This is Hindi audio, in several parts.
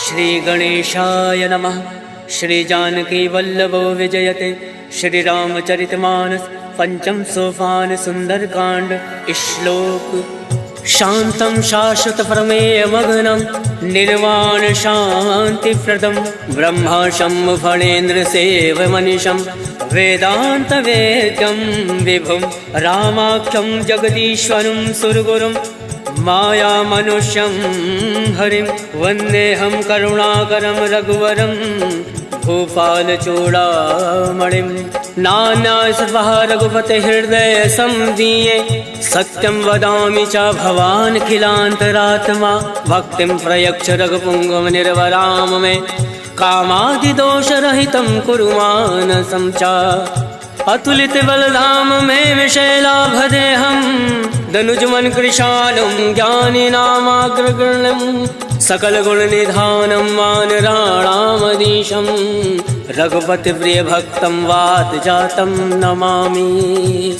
श्री गणेशाय नमः। श्री जानकी वल्लभो विजयते। श्री रामचरितमानस पंचम सोपान सुंदरकांड। श्लोक। शांतं शाश्वत प्रमेय मग्नं निर्वाण शांति प्रदम ब्रह्माशं फणेन्द्र सेव मनीषं वेदांत वेद्यं विभुं रामाख्यं जगदीश्वरं सुरगुरुं माया मनुष्यं हरिं वन्देऽहं करुणाकरं रघुवरं भूपाल चूड़ामणिं। नान्यासर्वः रघुपते हृदय संदीये सत्यं वदामि च भवान् खिलान्तरात्मा भक्तिं प्रयच्छ रघुपुङ्गव निर्वराम मे कामादिदोषरहितं कुरु मानसं च। अतुलित बलधाम में विशैलाभदेहं दनुजमन कृशालं ज्ञानिनामाग्रगण्यं सकल गुण निधानं वानराणामधीशं रघुपति प्रिय भक्तं वात जातं नमामि।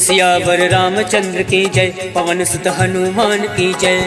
सियावर रामचंद्र की जय। पवन सुत हनुमान की जय।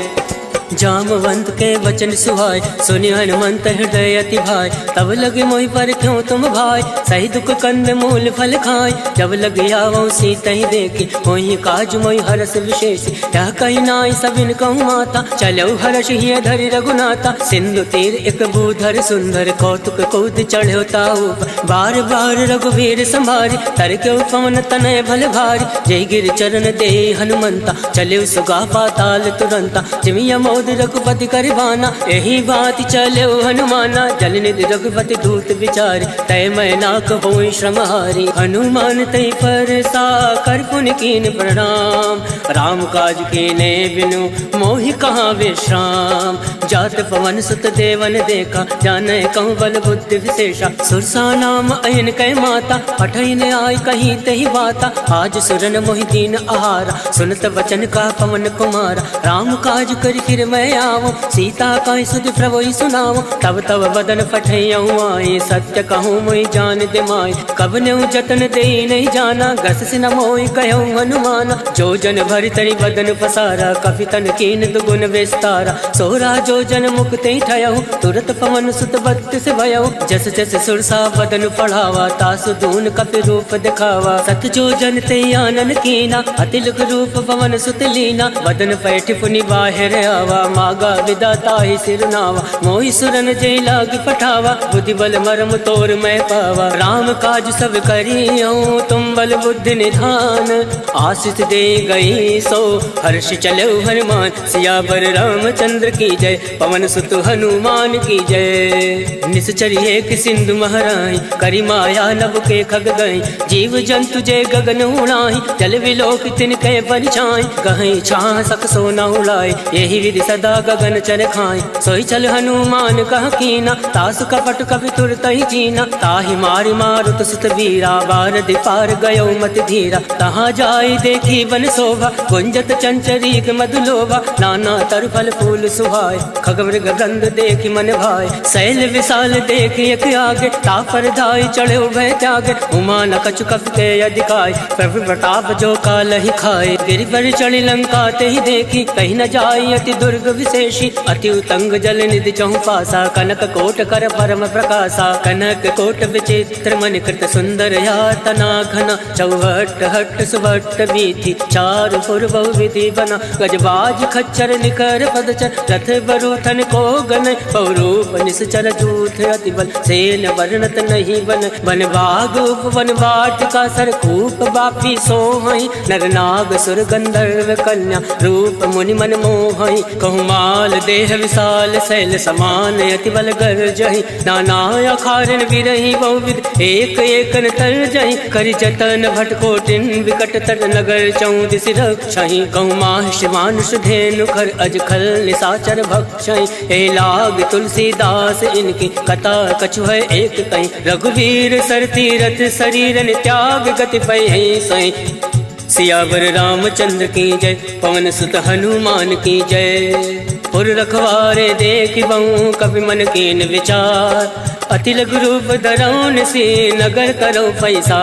जामवंत के वचन सुहाय सुनि हनुमंत हृदय अति भाई। तब लगे मोहि पर क्यों तुम भाई सही दुख कंद मूल फल खाय। जब लगे आवो सीता ही देखी मोहि काज मोहि हरस विशेष। यह कही नाई सबिन कहूँ माता चलो हर्ष ही धरि रघुनाथा। सिंधु तीर एक भूधर सुंदर कौतुक कूद चढ़ो ताऊ बार बार रघुवीर संभारी तर क्यों पवन तनय भल भारी। जय गिर चरण दे हनुमंता चले सुगा पाताल तुरंता। जिमिया मोद रघुपति करबाना यही बात चले हनुमाना। जल निधि रघुपति दूत विचार तय मैं नाक होई श्रमहारी। हनुमान तय पर सा कर पुन कीन प्रणाम राम काज कीने बिनु मोहि कहाँ विश्राम। जात पवन सुत देवन देखा जाने कहूँ बल बुद्धि विशेषा। सुरसा नाम अयन कै माता पठन आय कहीं तही बाता। आज सुरन मोहि दीन आहारा सुनत वचन का पवन कुमारा। राम काज कर फिर मैं आवो सीता का सुध प्रभु सुनाओ। तब तब बदन फटैयऊँ आए सत्य कहूँ मोहि जान दे माय। कब न्यू जतन दे नहीं जाना गस से न मोहि कहूँ हनुमाना। जो जन भरि तरि बदन पसारा कपि तन कीन दुगुन विस्तारा। सोरा जो जन मुक्ति ठयऊ तुरत पवन सुत बत्तीस भयऊ। जस जस सुरसा बदन पढ़ावा तासु दून कपि रूप दिखावा। सत जो जन ते आनन कीना अतिलक रूप पवन सुत लीना। बदन पैठ पुनि बाहिर आवा मागा विदाता ही सिरनावा। मोहि सुरन जय लाग पठावा बुद्धि बल मरम तोर मैं पावा। राम काज सब करियऊँ तुम बल बुद्धि निधान। आशीष दे गई सो हर्ष चलो हनुमान। सियावर रामचंद्र की जय। पवन सुत हनुमान की जय। निश्चर एक सिंधु महराई करी माया नभ के खग गई। जीव जंतु जय गगन उड़ाई जल विलोक तिनके परिछाई। गहई छाह सक सोना उड़ाई यही विधि सदा गगन चर खाई। सोई चल हनुमान कह कीना तासु कपट कपि तुरत ही जीना। ताहि मारि मारुत सुत वीरा बारदि पार गयो मति धीरा। तहाँ जाई देखी वन शोभा गुंजत चंचरीक मधुलोभा। नाना तर फल फूल सुहाय खगमृग गंध देखी मन भाई। शैल विशाल देखी एक आगे तापर धाई चढ़े भय त्यागे। उमा न कछु कप के अधिकाय प्रभु प्रताप जो काल ही खाए। गिरि पर चढ़ी लंका ते ही देखी कहीं न जाई अति दुर्ग विशेषी। अति उतंग जल निधि चहु पासा कनक कोट कर परम प्रकाशा। कनक कोट विचित्र मन कृत सुंदर यातना घना। चौहट हट सुभट बीथी चारु पुर बहु विधि बना। गजबाज खच्चर निकर पदचर रथ बरूथन को गन। पौरूप निश्चर जूथ अति बल सेन वर्णत नहीं बन। वन बाग उपवन वाटिका सरकूप बापी सोहई। नर नाग सुर गंधर्व कन्या रूप मुनि मन मोहई। कहूँ माल देह विशाल शैल समान अति बल गर्जहि। नाना अखारन विरहि बहुविध एक एक तर जहि। करि जतन भटकोटिन विकट तर नगर चौदिस रक्षहि। कहूँ माहिष मानुष धेनु खर अज खल निशाचर भक्षहि। ए लाग तुलसीदास इनकी कथा कछु है एक कहीं। रघुवीर सर तीरथ शरीरन त्याग गति पै सही। सियावर रामचंद्र की जय। पवन सुत हनुमान की जय। पुर रखवारे देख बहु कवि मन कीन विचार। अति लघु रूप धरौन से नगर करो पैसा।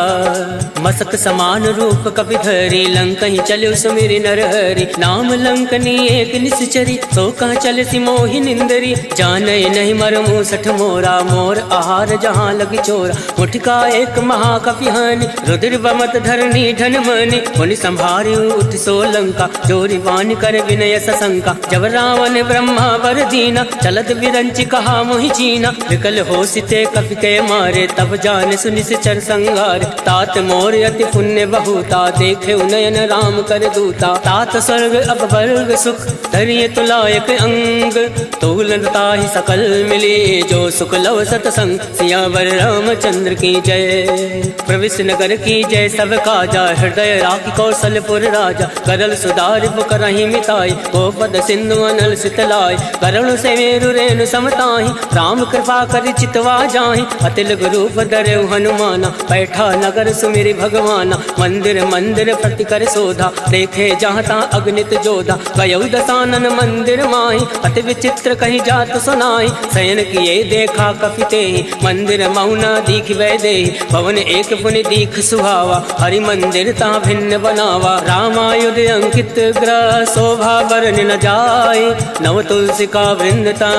मसक समान रूप कपि धरी लंकहि चलो सुमिरि नरहरि। नाम लंकनी एक निश्चरी सो कह चल सी मोहि निंदरी। जाने नहीं मर मूसठ मोरा मोर आहार जहाँ लगी चोरा। मुठका एक महाकपि हानि रुद्र बमत धरनी धन मनि। मुनि संभारी उठ सो लंका जोरी वान कर विनय सशंका। जब रावण ब्रह्मा वर दीना चलत विरंच कहा मोहि चीना। विकल हो सिते कपि के मारे तब जान सुनि चर संगार। तात मोर अति पुण्य बहुता देखे नयन राम कर दूता। तात स्वर्ग अब वर्ग सुख धरिय तुलायक अंग। तूलता ही सकल मिले जो सुख लव सतसंग। सियावर रामचंद्र की जय प्रविश नगर की जय सब काजा। हृदय राखी कौशलपुर राजा करल सुधार करही मिताई। गोपद सिंधु अनल सितलाई करुण से मेरु रेणु समताही। राम कृपा कर चितवा जाहि अतिल रूप धरे हनुमाना। बैठा नगर सुमिरि भगवाना मंदिर मंदिर प्रति कर शोधा। देखे जहाँ तहाँ अग्नित जोधा गयौ दसानन मंदिर माही। अति विचित्र कहीं जात सुनाई शयन किए देखा कपिते। मंदिर मौना दीख वै दे भवन एक पुनि दीख सुहावा। हरि मंदिर ता भिन्न बनावा रामायुध अंकित ग्रह। शोभा बरन न जाए नव तुलसी का वृंदता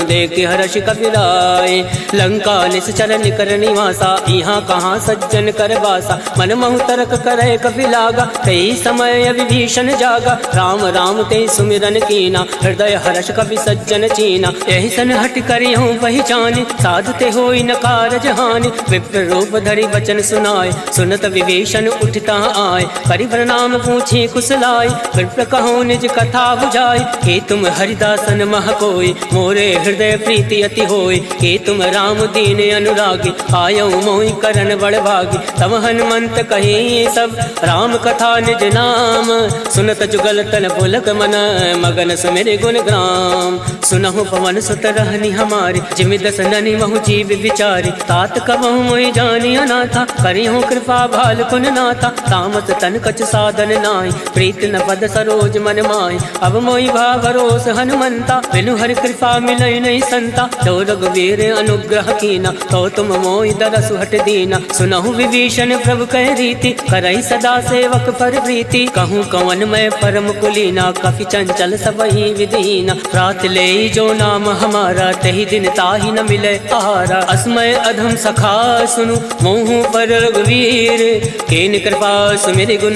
देख हर्ष कपिराय। लंका निश्चर निकर निवासा यहाँ कहाँ सज्जन कर बासा। मन महु तर्क करे कपि लागा कई समय विभीषण जागा। राम राम ते सुमिरन कीना हृदय हर्ष कपि सज्जन चीना। यही सन हट करी हूँ पहचानी साधु ते होई न कारज हानि। विप्र रूप धरि वचन सुनाए सुनत विभीषण उठता आए। करि प्रणाम पूछी कुशलाय विप्र कहो निज कथा बुझाई। हे तुम हरिदासन मह कोई मोरे हृदय प्रीति अति होई। हे तुम राम दीन अनुरागी आयो मोहि करन बड़ भागी। तब हनुमंत कही सब राम कथा निज नाम। सुनत जुगल तन पुलक मन मगन सुमिरि गुण ग्राम। सुनहु पवन सुत रहनी हमारी जिमि दस ननि महु जीव विचारी। तात कबहु मोहि जानी अनाथा करिहु कृपा भाल कुन नाथा। तामस तन कछ साधन नाहि प्रीत न पद सरोज मन माहि। अब मोहि भा भरोस हनुमंता बिनु हरि कृपा मिलै नहीं संता। तो रघुवीर अनुग्रह कीना तो तुम मोहि दरसु हट दीना। सुनहु विभीषण प्रभु कह रीति करई सदा सेवक पर प्रीति। कहूँ कवन मैं परम कुलीना कपि चंचल सबहि विदीना। रात ले जो नाम हमारा तही दिन ताहि न मिले आहारा। अस्मय अधम सखा सुनु मोहु पर रघुवीर। केन कृपा सुमिरि गुण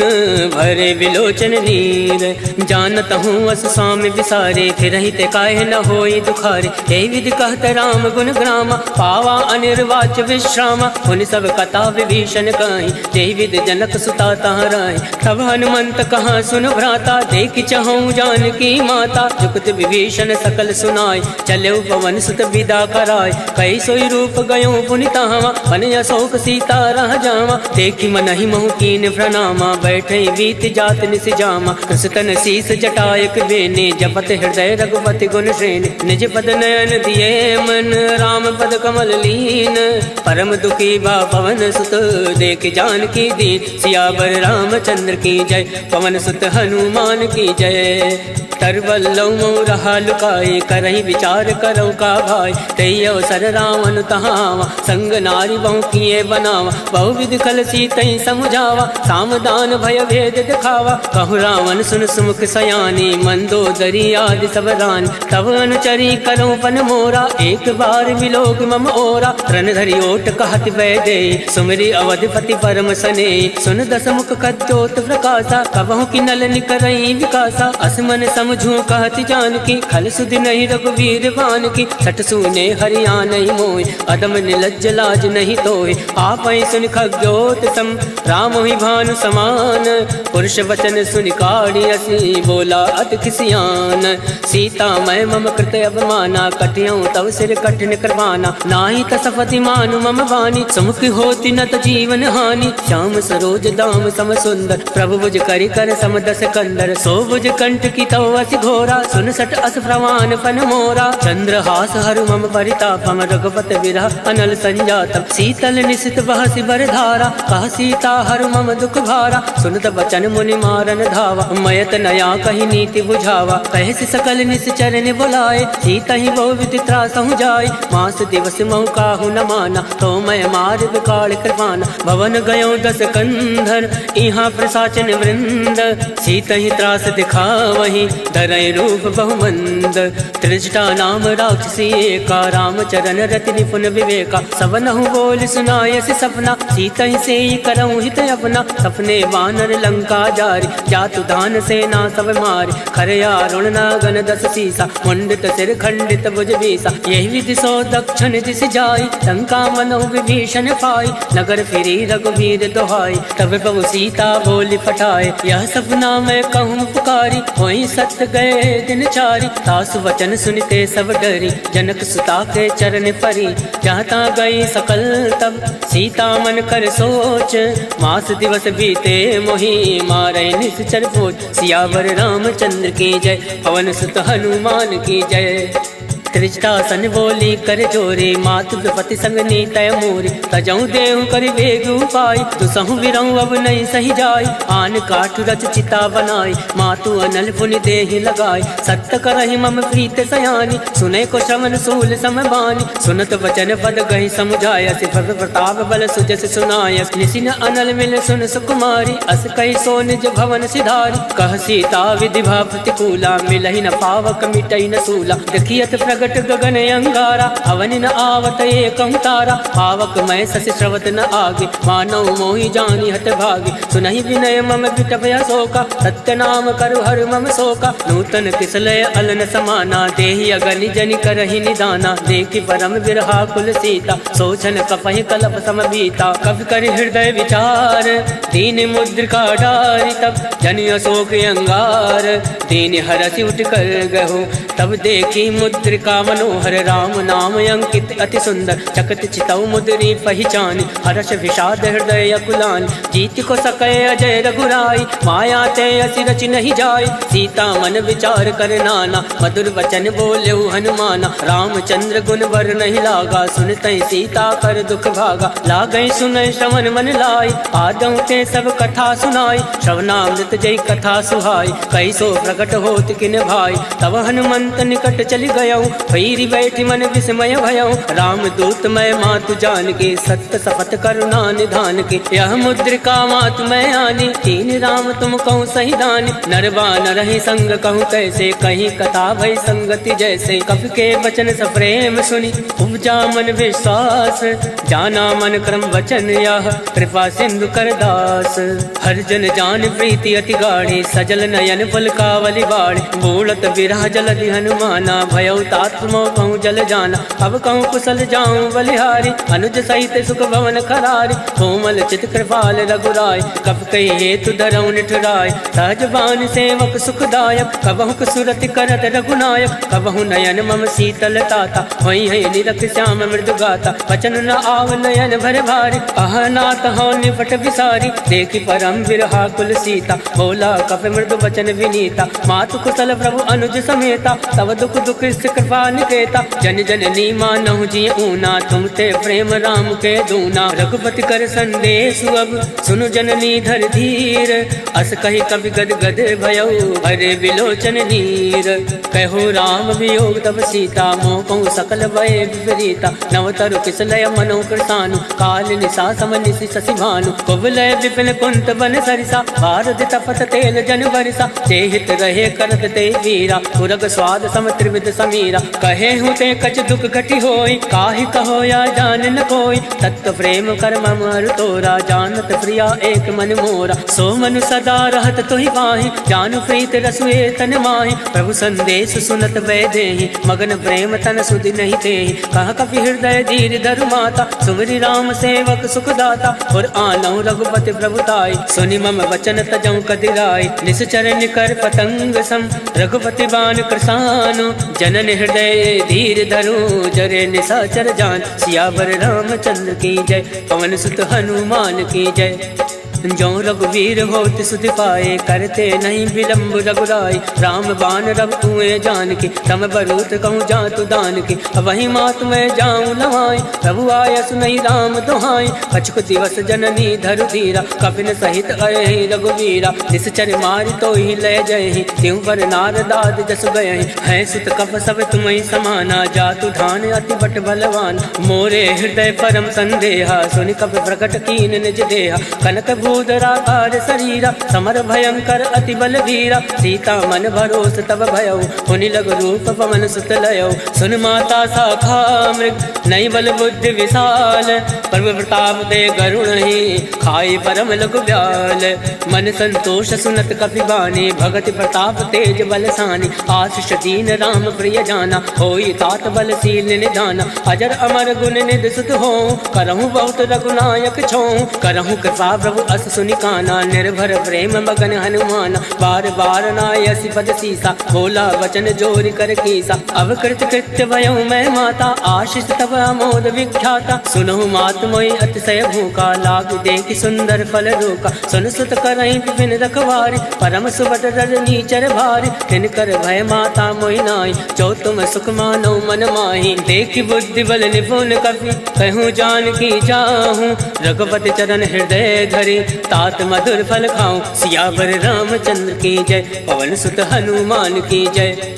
भरे विलोचन नीर। जानत हूँ अस स्वामी विसारे फिर ते काहे न होई दुखारे। यही विधि कहत राम गुण ग्रामा पावा अनिर्वाच विश्रामा। उन सब कथा विभीषण कहीं यही विधि जनक सुता तहाँ रही। तब हनुमंत कहाँ सुन भ्राता देख चहु जानकी माता। जुगत विभीषण सकल सुनाय चले पवन सुत विदा कराय। कई सोई रूप गयो पुनि तहाँ मन अशोक सीता रह जावा। देखी मन ही महु कीन प्रणामा बैठे बीत जात निस जामा। कृष्ण शीस जटायक बेने जपत हृदय रघुपति गुण श्रेणी। निज पद नयन दिए मन राम पद कमल लीन। परम दुखी बा पवन सुत देख जानकी दीन। सियावर रामचंद्र की जय पवन सुत हनुमान की जय। तरवल्लौ रहा लुकाए करही विचार करो का भाई। तई अवसर रावण तहावा संग नारी बहु किए बनावा। बहु विधि कल सीतई समुझावा सामदान भय भेद दिखावा। कहु रावण सुन सुमुख सयानी मंदोदरी आदि सब रानी। तब अनुचरी करो पन मोरा एक बार विलोक मम ओरा। रण धरि ओट कहत वै दे सुमिरि अवधिपति परम सने। सुन दस मुख कद्योत प्रकाशा कबहु की नल निकरई विकासा। असमन समझू कहत जानकी खल सुधि नहीं रघुवीर बान की। सट सुने हरिया नहीं मोय अदम निलज्ज लाज नहीं तोय। आप सुन खग्योत सम राम ही भानु समान। पुरुष वचन सुन काढ़ी असी बोला अति खिसियान। सीता मैं मम कृत अवमाना कटियों तव सिर कठिन करवाना। नाही तसपति मानु मम वाणी सुमुख होती न त जीवन हानि। श्याम सरोज दाम सम सुंदर प्रभु बुझ करि कर समदस कंदर। सो बुझ कंठ की तो असी घोरा, सुन सट अस प्रवान फन मोरा। चंद्रहास हरु मम परितापम, रघुपति विरह अनल संजातम। शीतल निशित बहसि बर धारा, कह सीता हरु मम दुख भारा। सुनत बचन मुनि मारन धावा, मयत नया कही नीति बुझावा। कहसि सकल निश्चर ने बुलाए, सीता ही बहु विधि त्रासहु जाय। मास दिवस महु काहू न माना, तो मैं मार विकाल कृपाना। भवन गयो 10 कंधर, इहाँ प्रसाचन वृंद। सीता ही त्रास दिखावही, धरय रूप बहुमंद। त्रिजटा नाम राक्षसी एका, रामचरण रति निपुण विवेका। सबनहु बोल सुनायसि सपना, सीता ही से करऊँ हित अपना। सपने वानर लंका जारी, जातु दान सेना सब मारी। खरया रुण नागन 10 सीसा, मुंडित सिर खंडित भुज बीसा। यही विधि सो दक्षिण दिश जाई, लंका मनो विभीषण पाई। नगर फिरी रघुवीर दोहाई, तब प्रभु सीता बोली पठाए। यह सपना मैं कहूँ पुकारी, वही सत्य गए दिन चारी। सासु वचन सुनते सब डरी, जनक सुता के चरण परी। जहाँ ता गई सकल तब, सीता मन कर सोच। मास दिवस बीते मोही, मारे निश्चर पोच। सियावर रामचंद्र की जय, पवन सुत हनुमान की जय। त्रिजटा सन बोली कर जोरे, मातु विपति संग नीतय मोरे। तजऊ देहु कर वेग उपाय, दुसहु विरहु अब नहीं सही जाय। आन काठ रच चिता बनाई, मातु अनल पुनि देहि लगाई। सत्य करहि मम प्रीत सयानी, सुने को श्रवण सूल समबानी। सुनत वचन पद गहि समुझाय, सिफर प्रताप बल सुजस सुनाय। निसिन अनल मिल सुन सुकुमारी, अस कहि सो निज भवन सिधारी। कह सीता विधि भा प्रतिकूला, मिलहि न पावक मिटई न सूला। देखियत प्रगट गगन अंगारा, अवनि न आवत एकं तारा। पावक मैं शशि श्रवत न आगे, मानव मोहि जानी हत भागे। सुनहि विनय मम विटपय शोका, सत्य नाम करु हर मम शोका। नूतन किसलय अलन समाना, देहि अगनि जनि करहि निदाना। देखि परम विरहा कुल सीता, सोचन कपहि कलप समबीता। कवि कर हृदय विचार, दीन मुद्रिका डारि। तब जनि अशोक अंगार, दीन हरसि उठ कर गहो। तब देखी मुद्रिका मनोहर, राम नाम अंकित अति सुंदर। चकत चितौ मुद्री पहचानी, हर्ष विषाद हृदय अकुलानी। जीत को सकै अजय रघुराई, माया ते असि रचि नहीं जाय। सीता मन विचार कर नाना, मधुर वचन बोलेउ हनुमाना। रामचंद्र गुण वर नहीं लागा, सुनतै सीता कर दुख भागा। लागै सुनै श्रवण मन लाई, आदौ ते सब कथा सुनाई। श्रवणामृत जय कथा सुहाई, कैसो प्रकट होत किन भाई। तब हनुमंत निकट चली गयौ, भैरी बैठी मन विस्मय भयौ। राम दूत मैं मातु जान के, सत्य शपथ करुणा निधान के। यह मुद्रिका मातु मैं आनी, तीन राम तुम कहूँ सही दानी। नरवा न रही संग कहूँ कैसे, कहीं कथा भई संगति जैसे। कवि के वचन सप्रेम सुनी, उपजा मन विश्वास। जाना मन क्रम वचन यह, कृपा सिंधु कर दास। हर जन जान प्रीति अति गाढ़ी, सजल नयन पलकावली बाढ़। बूढ़त विरह जलधि हनुमाना, भयउ तात मोह कहूँ जल जाना। अब कहूँ कुशल जाऊँ बलिहारी, अनुज सहित सुख भवन खरारी। कोमल चित कृपाल रघुराय, कब कही हेतु धरऊ निठुराय। सहज बान सेवक सुखदायक, कबहु सुरति करत रघुनायक। कबहु नयन मम शीतल ताता, वही है निरख श्याम मृदु गाता। वचन न आव नयन भर भारी, अहनाथ हो निपट विसारी। देखी परम विरहा कुल सीता, बोला कप मृदु वचन विनीता। मातु कुशल प्रभु अनुज समेता, तब दुख दुख कृपा निकेता। जन जननी मानहु जी ऊना, तुम ते प्रेम राम के दूना। रघुपति कर संदेश अब, सुनु जननी धर धीर। अस कही कवि गद गद भयउ, भरे विलोचन नीर। कहो राम वियोग तब सीता, मोह कहूँ सकल भय विपरीता। नवतरु किसलय मनो कृतानु, काल निशा सम निशि शशि भानु। कुबलय विपिन कुंत बन सरिसा, भारत तपत तेल जन बरिसा। जेहित रहे करत ते वीरा, पुरग स्वाद सम त्रिविध समीरा। कहे हूँ ते कछ दुख घटी होई, काहि कहो या जान न कोई। तत्व प्रेम कर मम अरु तोरा, जानत प्रिया एक मन मोरा। सो मनु सदा रहत तोहि पाहि, जानु प्रीत रसुए तन माहि। प्रभु संदेश सुनत वै देहि, मगन प्रेम तन सुधि नहीं तेहि। कह कपि हृदय धीर धरु माता, सुमरि राम सेवक सुखदाता। और आनौ रघुपति प्रभुताई, सुनि मम वचन तजौ कदिराई। निश्चर निकर पतंग सम, रघुपति बान कृसानु। जनन हृदय धीर धरु, जरे निशाचर जान। सियावर रामचंद्र की जय, पवन सुत हनुमान की जय। जो रघुवीर होत सुधि पाए, करते नहीं विलम्ब रघुराई। राम बाण रब कुएं जान की, तम बरूत कहूँ जातु दान की। वही मात मैं जाऊँ लवाई, प्रभु आय सुनई राम दुहाई। कछुक दिवस जननी धरु धीरा, कपिन सहित अहि रघुवीरा। निश्चर मारि तो ही लय जय, त्यों पर नारदाद जस गए। है सुत कप सब तुम्हें समाना, जातु धान अति बट बलवान। मोरे हृदय परम संदेहा, सुनि कपि प्रकट कीन निज देहा। कनक भूधराकार शरीरा, समर भयंकर अति बल वीरा। सीता मन भरोस तब भयउ, पुनि लग रूप पवन सुत लयउ। सुन माता शाखा मृग, नई बल बुद्धि विशाल। प्रभु प्रताप दे गरुण ही, खाई परम लघु ब्याल। मन संतोष सुनत कपि बानी, भगति प्रताप तेज बलसानी। आशीष दीन राम प्रिय जाना, होई तात बलशील निधाना। अजर अमर गुण निधि सुत हो, करहूँ बहुत रघुनायक छो। करहूँ कृपा प्रभु अस सुनि काना, निर्भर प्रेम मगन हनुमाना। बार बार नायसि पद सीसा, बोला वचन जोरि कर कीसा। अब कृत कृत्य भयउ मैं माता, आशीष तब अमोद विख्याता। सुनहु मात मोहि अतिशय भूखा, लाग देखि सुंदर फल रोका। सुन सुत करहि विपिन रखवारी, परम सुबत रजनी चर भारी। तिनकर भय माता मोहि नाई, जो तुम सुख मानो मन माही। देखि बुद्धि बल निपुण कपि, कहूँ जानकी जाहूँ। रघुपति चरण हृदय धरि, तात मधुर फल खाऊं। सियावर रामचंद्र की जय, पवन सुत हनुमान की जय।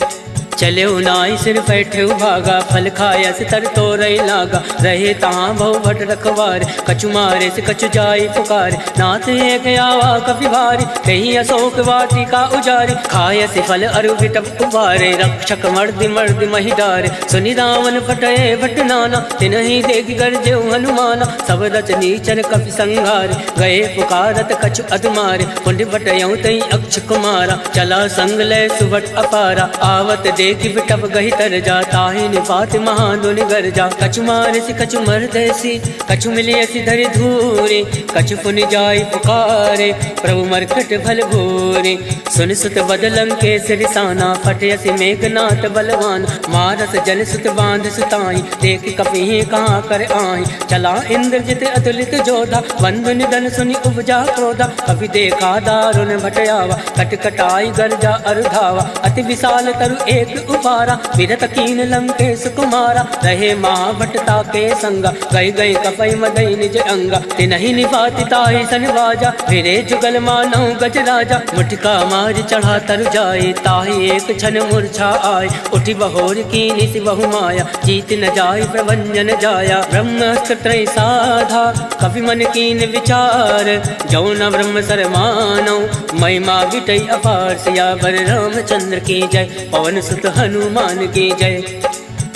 चले नाई सिर बैठे भागा, फल खाया से तर तो रही लागा। रहे तहाँ बहु भट रखवार, कछु मारे से कछु जाई पुकार। नाथ एक आवा कपि भारी, कहीं अशोक वाटिका उजारे। खाय से फल अरु विटप उबारे, रक्षक मर्दि मर्दि महि डारे। सुनि रावण फटए भट नाना, तिनहि देखि गर्जेउ हनुमाना। सब रचनी चर कपि संघारे, गए पुकारत कछु अधमारे। पुण्य बटयउ तई अक्ष कुमारा, चला संग लय सुभट अपारा। आवत देखि बिटप गहि तर जा, ताहि निपात महादुनि गर जा। कछु मारसि कछु मरदैसि, कछु मिलियसि धरि धूरे। कछु पुनि जाई पुकारे, प्रभु मरकट भल भूरे। सुन सुत बदलं के सिरसाना, फटयसि मेघनाथ बलवान। मारस जन सुत बांध सुताई, देखि कपि कहाँ कर आही। चला इंद्रजित अतुलित जोधा, बंधु निधन सुनि उपजा क्रोधा। कपि देखा दारुण भटयावा, कटकटाई गर्जा अरुधावा। अति विशाल तरु एक उपारा, विरत कीन लंकेश कुमारा। रहे महाभटता के संगा, गई गई कपई मदई निज अंगा। तिनहि निपाति ताहि सन बाजा, फिरे जुगल मानव गज राजा। मुठिका मार चढ़ा तर जाए, ताहि एक क्षण मूर्छा आए। उठि बहोर कीनि सि बहु माया, जीत न जाय प्रभंजन जाया। ब्रह्मास्त्र त्रय साधा, कपि मन कीन विचार। जौ न ब्रह्म सर मानौ, महिमा विटई अपार। सियावर रामचंद्र की जय, पवन सुत हनुमान की जय।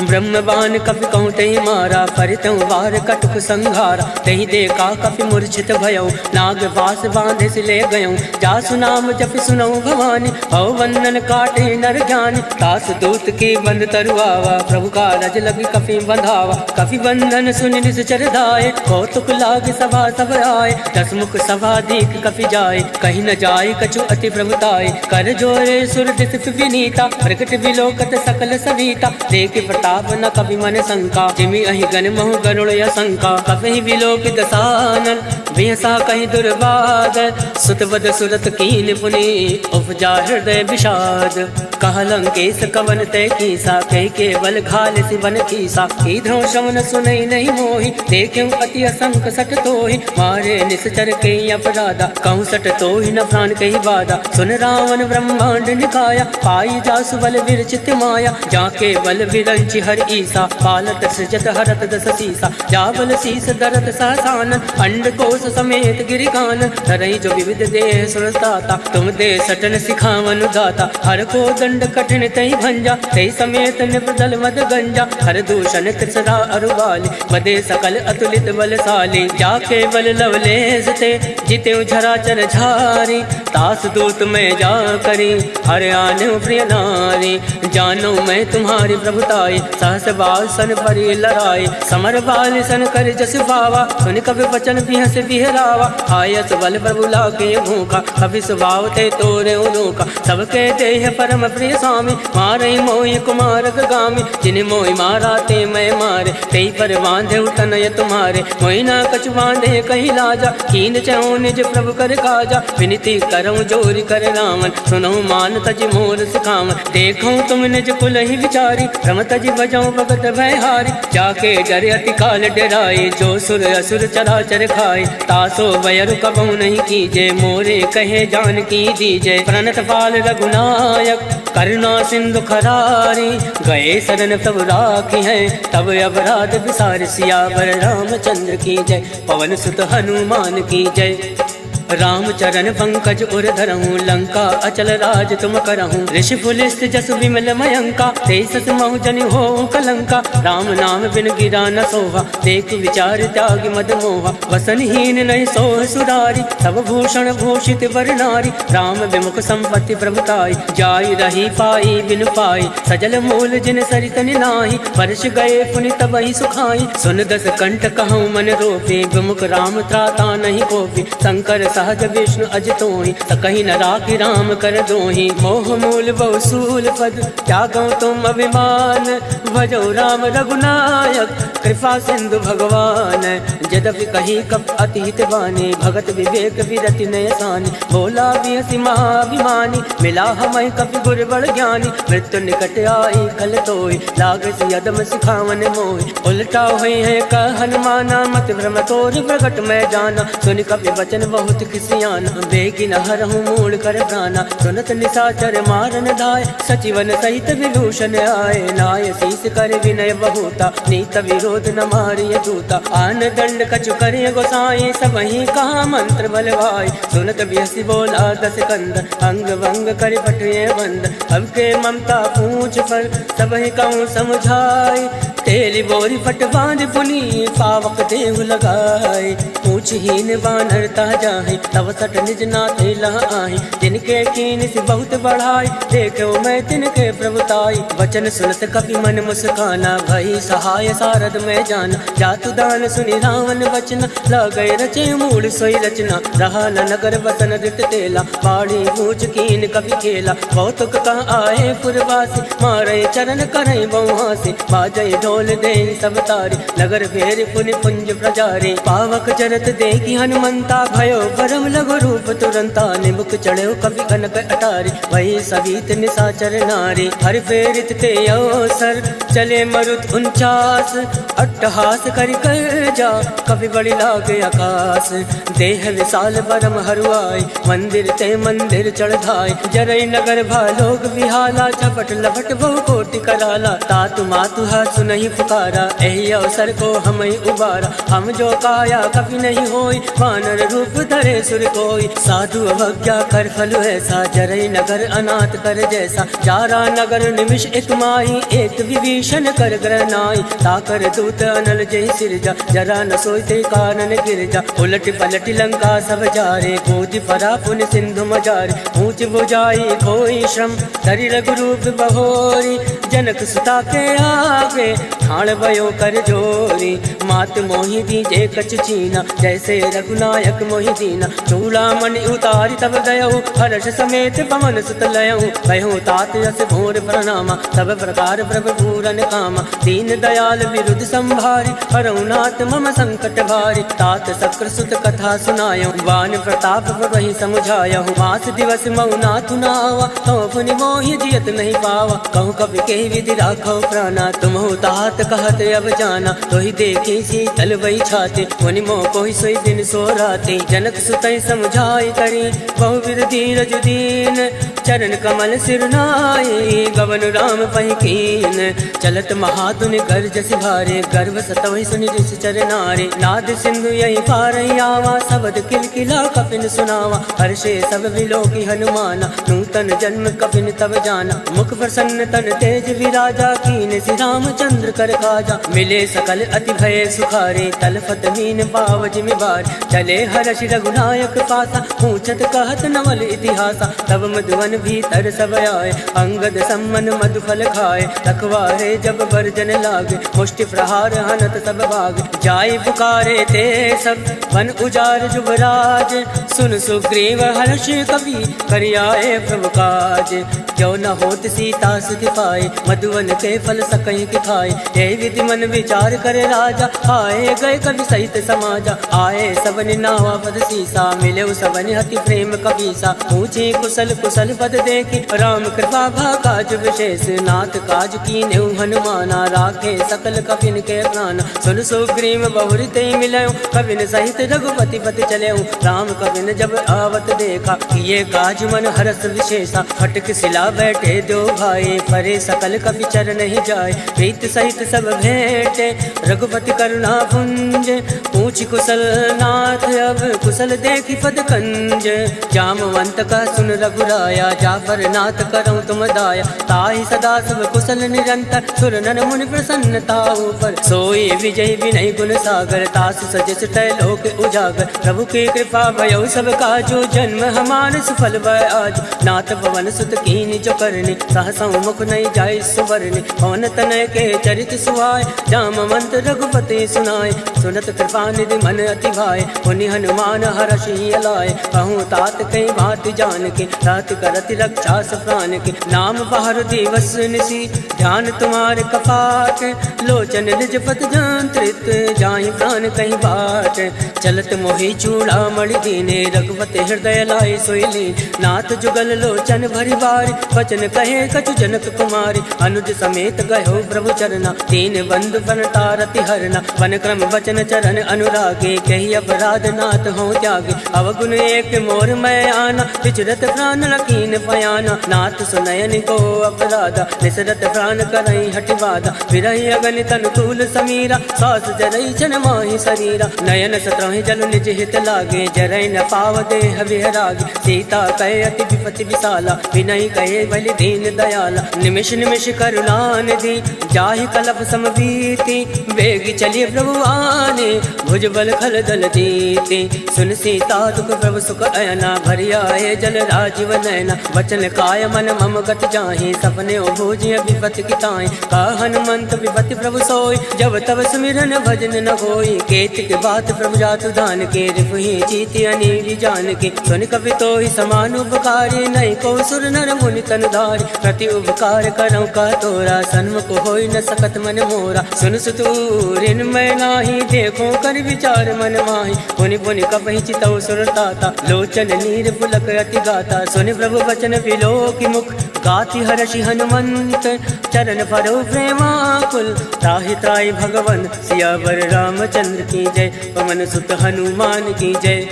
ब्रह्म बाण कपि कहूँ तहि मारा, परितौ वार कटुक संघारा। तहि देखा कपि मूर्छित भयउ, नाग वास बांधे से ले गयउ। जासु नाम जपि सुनऊ भवानी, भव बंधन काटे नर ज्ञानी। तास दूत की बंद तरुआवा, प्रभु का रज लगी कपि बंधावा। कपि बंधन सुनि निश्चर धाये, कौतुक लाग सभा सब आए। दस मुख सभा दीख कपि जाए, कहीं न जाय कछु अति प्रभुताय। कर जोरे सुर दिस विनीता, प्रकट विलोकत सकल सविता। देख प्रताप न कपि मन शंका, जिमि अहि गण महु गरुड़ असंका। कपि विलोक दसानन, बिहसा कहीं दुर्बाद। सुत बद सुरत कीन पुनि, उपजा हृदय विषाद। कह लंकेश कवन तय कीसा, कह केवल घाल सिवन कीसा। कीधो श्रवण सुनई नहीं मोहि, देख्यु अति असंक सट तोहि। मारे निश्चर के अपराधा, कहूँ सट तोहि न प्राण कही बाधा। सुन रावण ब्रह्मांड निकाया, पाई जासु बल विरचित माया। जाके बल विरंचि हर ईसा, पालत सृजत हरत दस सीसा। जाबल शीस दरत सहसान, अंड कोश समेत गिरिकान। धरई जो विविध देह सुरताता, तुम दे सटन सिखावन दाता। हर को दंड कठिन तई भंजा, तई समेत निपदल मद गंजा। हर दूषण त्रिसरा अरुबाली, बदे सकल अतुलित बलशाली। जाके बल लवलेस ते, जिते झरा चर झारी। तास दूत में जा करी, हर आने प्रिय नारी। जानो मैं तुम्हारी प्रभुताई, सहस बाल सन परि लड़ाई। समर बाल सन कर जस पावा, सुन कभी बचन बिहस बिहरावा। आयस बल प्रभु लाके भूखा, कभी स्वभाव ते तोरे उनोखा। सबके देह परम प्रिय स्वामी, मारई मोहि कुमार गामी, जिन मोहि मारा ते मैं मारे, तेई पर बांधे तनय तुम्हारे, मोहि न कछु बांधे कही लाजा, कीन चहु निज प्रभु कर काजा, विनती करऊं जोरि कर रामन, सुनहु मान तज मोर सिखावन, देखूं तुम निज कुल ही विचारी, रम तज बजाऊं भगत भय हारी, जाके डरे अति काल डराए, जो सुर असुर चराचर खाए, तासो वयरु कबहु नहीं कीजे, मोरे कहे जान की दीजे, प्रणत पाल रघुनायक करुणा सिंधु खरारी, गए शरण तब राखी है, तब अपराध विसार, सियावर रामचंद्र की जय, पवन सुत हनुमान की जय। राम चरण पंकज उर धरहूँ, लंका अचल राज तुम करहूँ, ऋषि पुलिस जस विमल मयंका, तेसस महु जनि हो कलंका, राम नाम बिन गिरा न सोहा, देख विचार त्याग मद मोहा, वसनहीन नहीं सोह सुरारी, सब भूषण भूषित वर नारी, राम विमुख संपत्ति प्रभुताई, जाय रही पाई बिन पाई, सजल मूल जिन सरित निनाहि, वर्ष गए पुनि तबहि सुखाई, सुन दस कंठ कहूँ मन रोपे, विमुख राम त्राता नहीं कोपी, शंकर सहज विष्णु अजतोहि, सकहि न राखि राम कर दोहि, मोह मूल बहु सूल पद, त्यागो तुम अभिमान, भजो राम रघुनायक, कृपा सिंधु भगवान, यद्यपि कही कप अति हित बानी, भगत विवेक विरति नय सानी, बोला बिहसि महाभिमानी, मिला हमहि कपि गुर बड़ ज्ञानी, मृत्यु निकट आई खल तोहि, लागस यदम सिखावन मोहि, उलटा हुई है कह हनुमाना, मत भ्रम तोर प्रगट मैं जाना, सुनि कपि वचन बहुत किसियाना, बेगी न हरहूँ मूल कर प्राणा, सुनत निशाचर मारन धाय, सचिवन सहित विभूषण आए, नाय शीस कर विनय बहुता, नीत विरोध न मारिय दूता, आन दंड कछु करे गोसाई, सबहि कहा मंत्र बलवाई, सुनत बिहसि बोला दस कंद, अंग भंग कर पटिए बंद, अब के ममता पूछ पर सबहि कहूँ समझाई, तेली बोरी पट बांध पुनी, पावक देहु लगाए, पूछहीन बानर ताजा है, तब सट निज नाथे लह आए, जिनके कीन से बहुत बढ़ाई, देखो मैं तिनके प्रभुताई, वचन सुनत कपि मन मुस्काना, भई सहाय सारद में जाना, जातु दान सुनि रावण वचन, लगय रचे मूल सोई रचना, रहा न नगर बसन रित तेला, बाड़ी पूछ कीन कपि खेला, कौतुक कह आए पुरवासी, मारे चरण करई बहुहासी, बाजय ढोल दे सब तारी, नगर फेर पुनि पुंज प्रजारी, पावक चरत देखी हनुमंता, भयो परम लघु रूप तुरंता, निमुख चढ़ो कवि कनक अटारी, वही सवित निशाचर नारी, हर प्रेरित ते अवसर, चले मरुत 49, अट्टहास करि कर जा, कवि बड़ी लागे आकाश, देह विशाल परम हरुआई, मंदिर ते मंदिर चढ़ धाय, जरई नगर भालोक विहाला, झपट लपट बहु कोटि कराला, तातु मातु सुनहि पुकारा, एहि अवसर को हमहि उबारा, हम जो काया कभी नहीं होई, वानर रूप धरे सुर कोई, साधु अवज्ञा कर फल ऐसा, जरई नगर अनाथ कर जैसा, जारा नगर निमिष एक माही, एक विभीषण कर ग्रह नाई, ताकर दूत अनल जय सिरजा, जरा न सोचते कानन गिरजा, उलट पलट लंका सब जारे, कूद परा पुन सिंधु मजारे, ऊंच बुझाई कोई श्रम, धरि रघुरूप बहोरी, जनक सुता के आगे, ठाण भयो कर जोरी, मात मोहि दीजे कछ चीना, जैसे रघुनायक मोहि दीना, चूड़ामणि उतारी तब गयऊ, हर्ष समेत पवन सुत लयऊ, कहो तात यस घोर प्रणामा, सब प्रकार प्रभु पूरन कामा, दीन दयाल विरुद्ध संभारी, हरऊ नाथ मम संकट भारी, तात शक्र सुत कथा सुनायो, वान प्रताप वही समझायो, मास दिवस मऊ नाथु नावा, कहो पुनि मोहि जियत नहीं पावा, कहूँ कवि के विधि राखो प्राणा, तुम हो तात कहत अब जाना, तो ही देखे शीतल वही छाते, मुनि मोह कोई सोई दिन सो राते, जनक सुतई समझाई करी, बहुविध धीरज दीन, चरण कमल सिर नाई, गवन राम पहि कीन, चलत महाधुनि गर्ज सिभारे, गर्भ सतवहि सुनि ऋषि चर नारे, नाद सिंधु यही पार आवा, शब्द किलकिला कपिन सुनावा, हर्षे सब विलोकी हनुमाना, नूतन जन्म कपिन तब जाना, मुख प्रसन्न तन तेज विराजा, कीन श्री रामचंद्र कर काजा, मिले सकल अति भय सुखारे, तलफत मीन पाव जिमिबार, चले हर्षि रघुनायक पासा, पूछत कहत नवल इतिहासा, तब मधुवन हनुमान भीतर सब आए, अंगद सम्मन मधुफल खाए, रखवारे जब बरजन लागे, मुष्टि प्रहार हनत सब भाग, जाय पुकारे ते सब वन उजार जुबराज, सुन सुग्रीव हर्ष कवि करियाए प्रभु काज, क्यों न होत सीता सुखि पाए, मधुवन के फल सकहीं कि खाए, हे विधि मन विचार करे राजा, आए गए कवि सहित समाजा, आए सबनि नावा पद सीसा, मिले सबनि अति प्रेम कबीसा, पूछे कुशल कुशल पद देखी, राम कृपा भा काज विशेष, नाथ काज कीन्हु हनुमाना, राखे सकल कपिन के प्राण, सुन सुग्रीव बहुरि ते मिलयो, कपिन सहित रघुपति पति चलयो, राम कपिन जब आवत देखा, किए काज मन हरस विशेषा, फटक सिला बैठे दो भाई, परे सकल कपि चरण ही जाए, प्रीत सहित सब भेंटे, रघुपति करुणा पुंज, पूछ कुशल नाथ अब कुशल देखी पद कंज, जामवंत का सुन रघुराया, जाफर नाथ करऊं तुम दाया, ताहि सदा सब कुशल निरंतर, सुर नर मुनि प्रसन्नता ऊपर, सोई विजय विनय गुण सागर, तास सजस तय लोक उजागर, प्रभु की कृपा भयो सब काजो, जन्म हमार सुफल भय आज, नाथ पवन सुत कीनि जो करनी, सहसा मुख नहीं जाय सुवरनी, पवन तनय के चरित सुहाय, जामवंत रघुपति सुनाय, सुनत कृपा निधि मन अति भाय, पुनि हनुमान हरषि अलाय, कहूँ तात कई बात जान के, रात करति रक्षा प्राण के, नाम पहर दिवस निसी, ध्यान तुम्हारे कपाट, लोचन निज पत जंत्रित, जाहि प्राण कहीं बाट, चलत मोहि चूड़ा मणि दीने, रघुपति हृदय लाए सोइली, नाथ जुगल लोचन भरि बारी, वचन कहे कछु जनक कुमारी, अनुज समेत गयो प्रभु चरना, तीन बंधु बन तारति हरना, वन क्रम वचन चरण अनुरागे, कही अपराध नाथ हो त्यागे, अवगुण एक मोर मैं आना, विचरत प्राण लकीन पयाना, नाथ सुनयन को अपराधा, निसरत प्राण करई हटि बाधा, विरहि अगन तनुकूल समीरा, सास जरई छन माहि शरीरा, नयन सत्रहि जल निज हित लागे, जरई न पाव देह विहरागे, सीता कहे अति विपति विशाला, विनय कहे बलि दीन दयाला, निमिष निमिष करुणा निधि, जाहि कलप समबीति, वेग चलिए प्रभु आने, भुज बल खल दल जीते, सुन सीता दुख प्रभु सुख अयना, भरि आए जल राजीव नयना, वचन काय मन मम गत जाहि, सपने भोजिय विपति किताय, का हनुमंत विपति प्रभु सोई, जब तब सुमिरन भजन न होई, केतिक बात प्रभु जातु दान के, रिपुहि जीति अनीवि जान के, सुन कपि तोहि समान उपकारी, नहीं को सुर नर मुनि तन धारी, प्रति उपकार करऊं का तोरा, सन्मुख होई न सकत मन मोरा, सुन सुतूरिन मैं नाही, देखो कर विचार मन माही, पुनि पुनि कपहि चितौ सुर ताता, लोचन नीर पुलक अति गाता, सुनि प्रभु वचन बिलो की मुख, गाति हर्षि हनुमंत, चरण परो प्रेमाकुल, त्राहि त्राहि भगवन सियावर रामचंद्र की जय, पवन सुत हनुमान की जय,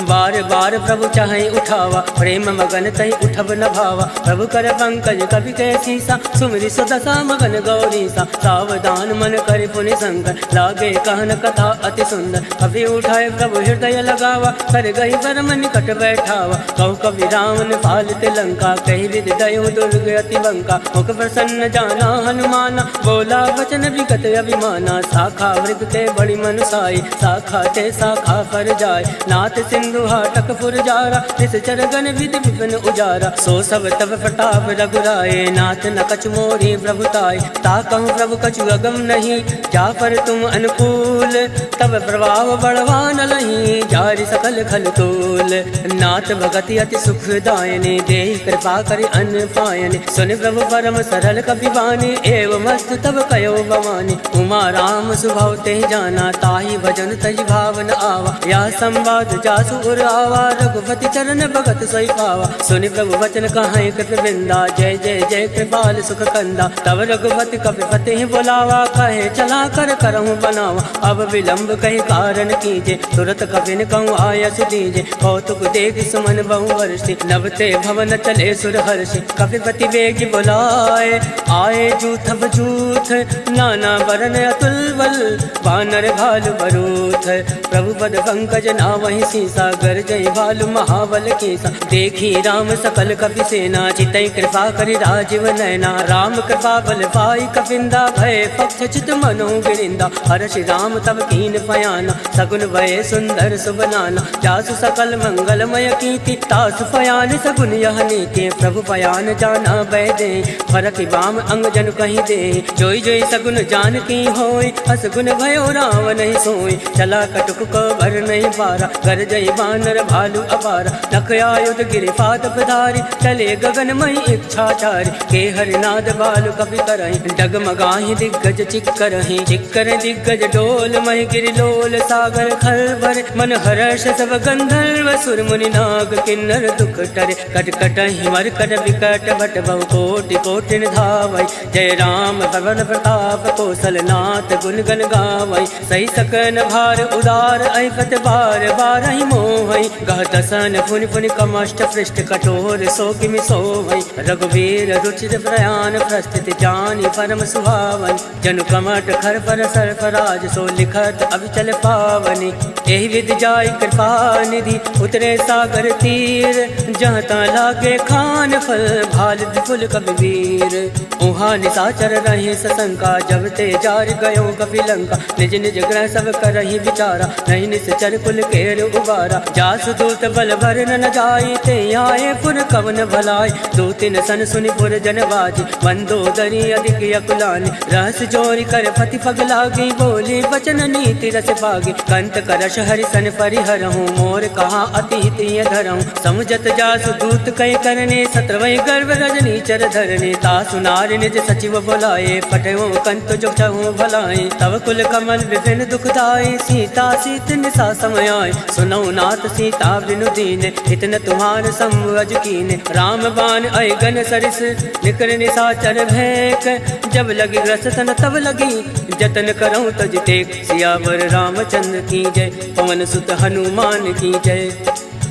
बार बार प्रभु चाहे उठावा, प्रेम मगन तहि उठब न भावा, प्रभु कर पंकज कवि के सीसा, सुमिरि सुदशा मगन गौरीसा, सावधान मन कर पुनि शंकर, लागे कहन कथा अति सुंदर, कवि उठाए प्रभु हृदय लगावा, कर गई परम निकट बैठावा, कहु कवि रावण पालित लंका, कही विधि दयो दुर्ग अति बंका, मुख प्रसन्न जाना हनुमाना, बोला वचन विगत अभिमाना, शाखा वृग के बड़ी मनुसाई, शाखा ते शाखा पर जाय, नाथ सिंधु हाटक पुरजारा, इस चरगन विधि विपिन उजारा, सो सब तब प्रताप रघुराए, नाथ न कछु मोरी प्रभुताय, ताकहु प्रभु कछु अगम नहीं, जापर तुम अनुकूल, तब प्रभाव बढ़वान लही, जारि सकल खल तोल, नाथ भगति अति सुख दायने, देहि कृपा करि अन्न पायने, सुनि प्रभु परम सरल कपिबानी, एवं मस्त तब कयो भवानी, उमा राम सुभाव ते जाना, ताहि भजन तज भावन आवा, या संवाद जासु आवा, रघुपति चरण भगत सोई पावा, सुनि प्रभु वचन कहाई कृत वृंदा, जय जय जय कृपाल सुख कंदा, तब रघुपति कपिपति ही बुलावा, कहे चला कर करहूँ बनावा, अब विलंब कही कारण कीजे, तुरत कपिन कहूँ आयस दीजे, कौतुक देख सुमन बहु वर्षि, नभते भवन चले सुर हर्षि, कपिपति वेग बुलाए, आए जूथ बजूथ, नाना वरन अतुल बल, वानर भालु बरूथ, प्रभु पद पंकज नावहि सीसा, सागर जय भालु महाबल केसा। देखी राम सकल कपि सेना, चितई कृपा करि राजीव नैना। राम कृपा बल पाई कपिंदा, भय पक्ष चित मनो गिरिंदा। हर्षि राम तब कीन पयाना, सगुन भय सुंदर सुबनाना। जासु सकल मंगलमय कीर्ति, तासु पयान सगुन यह नीति। प्रभु पयान जाना बैदे, फरक बाम अंग जन कहीं दे। जोई जोई सगुन जान की होय, अस गुन भयो राम नहीं सोई। चला कटुक को भर नहीं पारा, कर जय बानर भालू अपारा। नख आयुध गिरि पाद पधारी, चले गगन मई इच्छाचारी। के हरिनाद बालु कपि करहि, डगमगाहि दिग्गज चिक्करहि। चिक्कर दिग्गज डोल महि गिरि लोल, सागर खल भरे मन हर्ष सब गंधर्व। सुर मुनि नाग किन्नर दुख टरे, कट कटहि मरकट विकट भट बहु कोटि कोटि धावै। जय राम पवन प्रताप, कौशल नाथ गुण गण गावै। सही सकन भार उदार, ऐपत बार बारहि मोहै। गह दसन पुनि पुनि कमष्ट पृष्ठ, कठोर सो किमि सोवै। रघुवीर रुचिर प्रयाण, प्रस्थित जानि परम सुहावन। जनु कमट खर पर सर्फराज, सो लिखत अविचल पावनि। एहि विधि जाय कृपा निधि, उतरे सागर तीर। जहाँ ता लागे खान फल, भाल विपुल कबीर। उहाँ निशाचर रहे सशंका, जब ते जार गयो कपिलंका। निज निज ग्रह सब करहि विचारा, नहीं निश्चर कुल केर उबारा। जासु दूत बल भर न जाई, ते आए पुर कवन भलाई। दो तीन सन सुनि पुर जन बाजी, मंदोदरी अधिक अकुलानी। रहस जोरी कर पति पग लागी, बोली बचन नीति रस पागी। कंत करश हरि सन परिहरहूँ, मोर कहा अति हित धरहूँ। समुझत जासु दूत कई करने, सत्रवै गर्भ रजनी चर धरने। तासु नारि निज सचिव बुलाए, पठयो कंत जो चहु भलाए। तब कुल कमल विभिन्न दुखदाई, सीता सीत निशा समय आए। सुनौ नाथ सीता बिनु दीने, इतन तुम्हार संवज कीने। राम बाण अयगन सरिस, निकर निशाचर भैक। जब लगी रस तन तब लगी, जतन करऊँ तज टेक। सियावर रामचंद्र की जय, पवन सुत हनुमान की जय।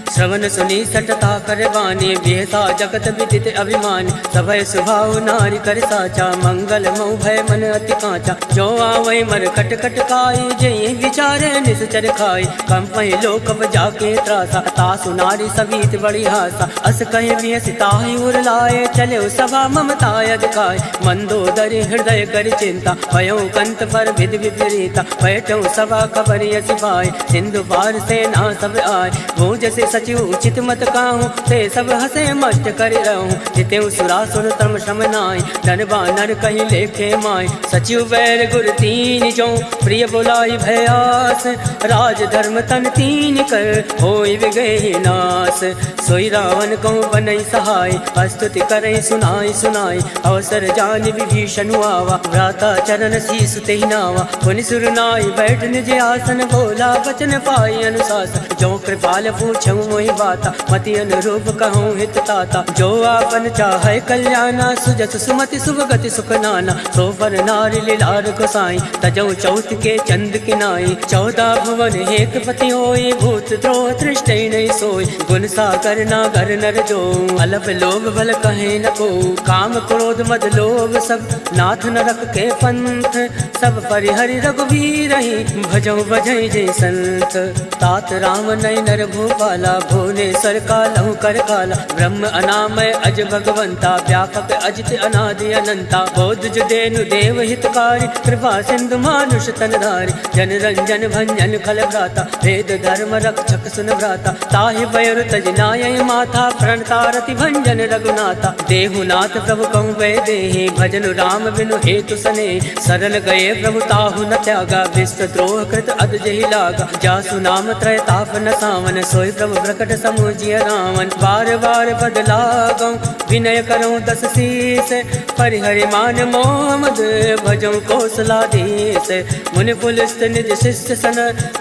श्रवण सुनी सटता कर बानी, बेहसा जगत विदित अभिमानी। सभय सुभाव नारी कर साचा, मंगल मऊ भय मन अति कांचा। जो आवै मर कट कट काई, जय विचारे निश्चर खाई। कंपहि लोक जाके त्रासा, तासु नारी सभीत बड़ी हासा। अस कहे बियस ताहि उर लाए, चले सभा ममता अधिकाय। मंदोदरी हृदय कर चिंता, भयो कंत पर विधि विपरीता। बैठो सभा खबर यसी पाए, सिंधु पार सेना सब आए। वो जैसे सचिव उचित मत काहूँ, ते सब हसे मस्त कर रहूँ। जितेऊ सुरासुर तम श्रम नाय, धन बानर कहीं लेखे माय। सचिव बैर गुर तीन जो, प्रिय बुलाई भयास। राज धर्म तन तीन कर, होई विगहि नास। सोई रावण कहूँ बनई सहाय, स्तुति करई सुनाई सुनाई। अवसर जान विभीषण आवा, भ्राता चरण शीस तेहि नावा। पुनि सुर नाई बैठ निज आसन, बोला वचन पाई अनुशासन। जो कृपाल पूछऊँ मोहि बाता, मति अनुरूप कहूँ हित ताता। जो आपन चाहे कल्याणा, सुजस सुमति सुभगति सुख नाना। सो पर नारी लीलार गोसाई, तजऊ चौथ के चंद किनाई। 14 भुवन एक पति होई, भूत द्रोह दृष्टि नहीं सोई। गुण सागर नागर नर जो, अलप लोभ बल कहे न को। काम क्रोध मद लोभ सब, नाथ नरक के पंथ। सब परिहरि रघुवीर ही, भजऊ बजई जय संत। तात राम नय नर भूपाला, भुवनेश्वर कालहु कर काला। ब्रह्म अनामय अज भगवंता, व्यापक अजित अनादि अनंता। बोध जुदेनु देव हितकारी, कृपा सिंधु मानुष तनधारी। जन रंजन भंजन खल भ्राता, वेद धर्म रक्षक सुन भ्राता। ताहि बयरु तज नाय माथा, प्रणतारति भंजन रघुनाथा। देहुनाथ प्रभु कहूँ वै देहि, भजन राम बिनु हेतु सने। सरल गए प्रभु ताहु न त्यागा, विश्व द्रोह कृत अद जहि लागा। जासु नाम त्रय ताप न सावन, सोई प्रभु प्रकट समुझिय रावण। बार बार बदलागऊँ, विनय करऊँ दस शीस। परिहरि मान मोह मद, भजऊँ कौशलाधीश। मुनि पुलस्त निज शिष्य सन,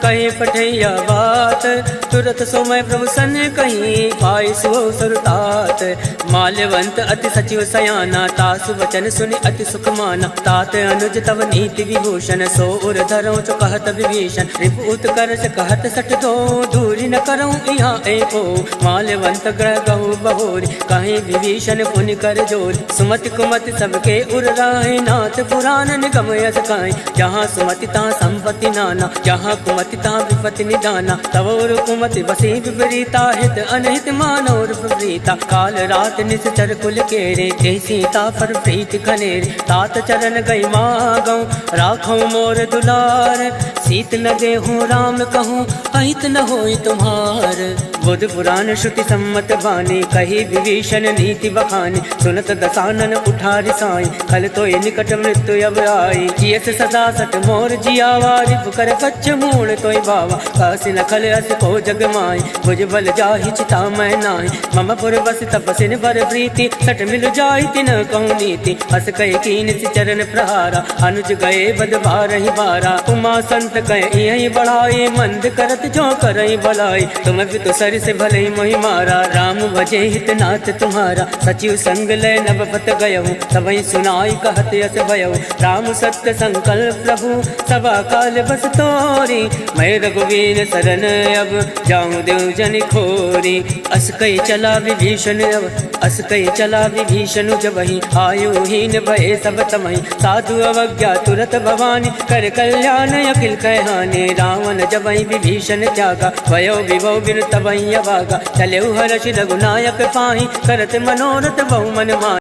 कहीं पठैया बात। तुरत सोमय प्रभु सन कहीं, पाई सुओ सुरतात। माल्यवंत अति सचिव सयाना तासु वचन सुनि अति सुख माना। तात अनुज तव नीति विभूषण सो उर धरो चो कहत विभीषण। रिपु उत्कर्ष कहत सठ दो दूरी न करऊं यहाँ एको। माल्यवंत ग्रह गहु बहोरी कहीं विभीषण पुनि कर जोरी। सुमति कुमति सबके उर राहे नाथ पुराण निगम यस काई। जहाँ सुमति तहाँ संपत्ति नाना जहाँ कुमति तहाँ विपत्ति निदाना। तव उर कुमति बसी विपरीता हित अनहित मानव विपरीता। काल रात निश्चर कुल केरे ते सीता पर प्रीत खनेरे। तात चरण गई मागऊं राखऊं मोर दुलार। सीत न देहूं राम कहूँ अहित न होई तुम्हार। बुध पुराण श्रुति सम्मत बानी कही विभीषण नीति बखानी। सुनत दसानन उठारी साई कल तो निकट मृत्यु अब आई। जियस सदा सट मोर जियावा रिपु कर कच्छ मूल तोय बावा। कासी न खल अस को जग माई भुज बल जाहि चिता मैं नाही। मम पुर बस तपसिन बर प्रीति सट मिल जाहि तिन कहूँ नीति। हस कह कीन चरण प्रहारा अनुज गए बद बारहि बारा। उमा संत कह यही बढ़ाई मंद करत जो करई भलाई। तुम भी तो सर से भले मोहि मारा राम भजे हित नाथ तुम्हारा। सचिव संग लय नवपत गयहु सबई सुनाई कहत यस भयहु। राम सत्य संकल्प प्रभु सभा काल बस तोरी। मैं रघुवीर शरण अब जाऊं देव जन खोरी। अस कई चला विभीषण अब अस कई चला विभीषण जबहि। आयुहीन भय सब तमहि साधु अवज्ञा तुरत भवानी। कर कल्याण अखिल कहहानि रावण जबहि विभीषण त्यागा। भयो विभव बिनु तबहि अभागा चले हर्ष रघुनायक पाहि। करत मनोरथ बहु मन माहि।